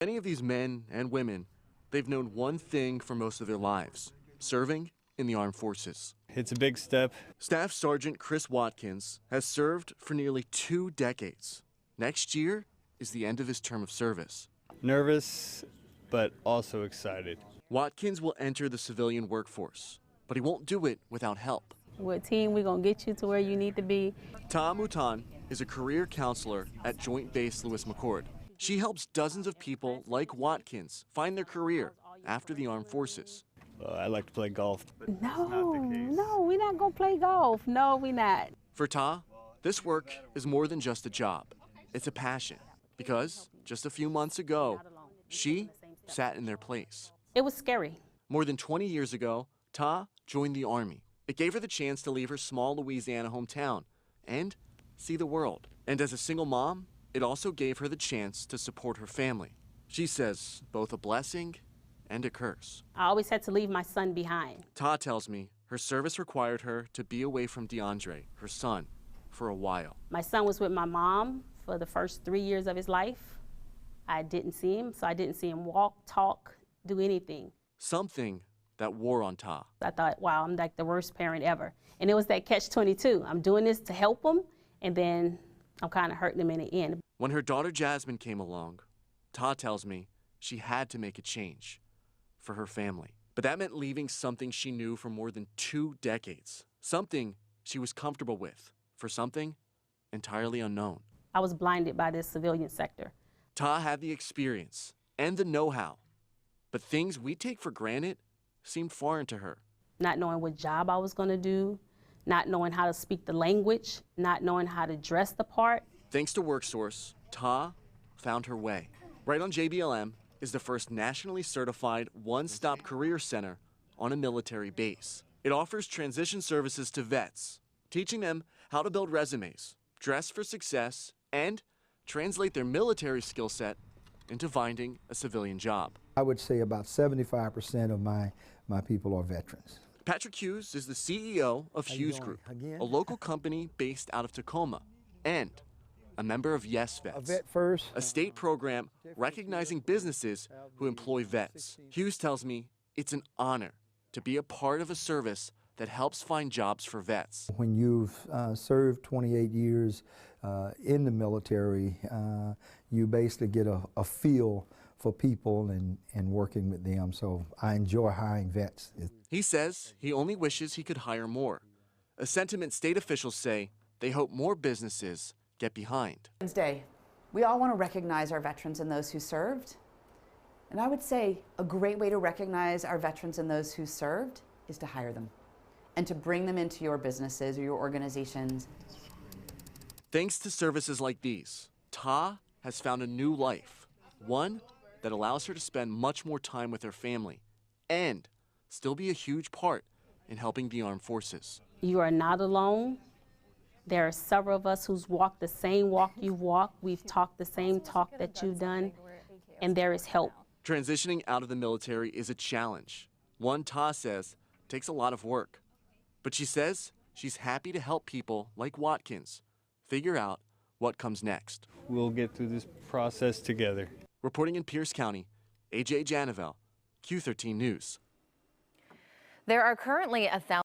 Many of these men and women, they've known one thing for most of their lives: serving in the armed forces. It's a big step. Staff Sergeant Chris Watkins has served for nearly 2 decades. Next year is the end of his term of service. Nervous, but also excited. Watkins will enter the civilian workforce, but he won't do it without help. With team, we're going to get you to where you need to be. Ta Mutan is a career counselor at Joint Base Lewis-McChord. She helps dozens of people like Watkins find their career after the armed forces. I like to play golf. No, we're not going to play golf. No, we're not. For Ta, this work is more than just a job. It's a passion, because just a few months ago, she sat in their place. It was scary. More than 20 years ago, Ta joined the Army. It gave her the chance to leave her small Louisiana hometown and see the world. And as a single mom, it also gave her the chance to support her family. She says both a blessing and a curse. I always had to leave my son behind. Ta tells me her service required her to be away from DeAndre, her son, for a while. My son was with my mom for the first 3 years of his life. I didn't see him, so I didn't see him walk, talk, do anything. Something that wore on Ta. I thought, wow, I'm like the worst parent ever. And it was that catch-22. I'm doing this to help him, and then I'm kind of hurting him in the end. When her daughter Jasmine came along, Ta tells me she had to make a change for her family. But that meant leaving something she knew for more than 2 decades, something she was comfortable with, for something entirely unknown. I was blinded by this civilian sector. Ta had the experience and the know-how, but things we take for granted seemed foreign to her. Not knowing what job I was going to do, not knowing how to speak the language, not knowing how to dress the part. Thanks to WorkSource, Ta found her way. Right on JBLM is the first nationally certified one-stop career center on a military base. It offers transition services to vets, teaching them how to build resumes, dress for success, and translate their military skill set into finding a civilian job. I would say about 75% of my people are veterans. Patrick Hughes is the CEO of Hughes Group, a local company based out of Tacoma, and a member of Yes Vets, A vet first. a state program recognizing businesses who employ vets. Hughes tells me it's an honor to be a part of a service that helps find jobs for vets. When you've served 28 years in the military, you basically get a feel for people and working with them. So I enjoy hiring vets. He says he only wishes he could hire more, a sentiment state officials say they hope more businesses get behind. Veterans Day. We all want to recognize our veterans and those who served. And I would say a great way to recognize our veterans and those who served is to hire them and to bring them into your businesses or your organizations. Thanks to services like these, Ta has found a new life, one that allows her to spend much more time with her family and still be a huge part in helping the armed forces. You are not alone. There are several of us who's walked the same walk you've walked. We've talked the same talk that you've done, and there is help. Transitioning out of the military is a challenge. One, Ta says, takes a lot of work. But she says she's happy to help people like Watkins figure out what comes next. We'll get through this process together. Reporting in Pierce County, AJ Janavel, Q13 News. There are currently 1,000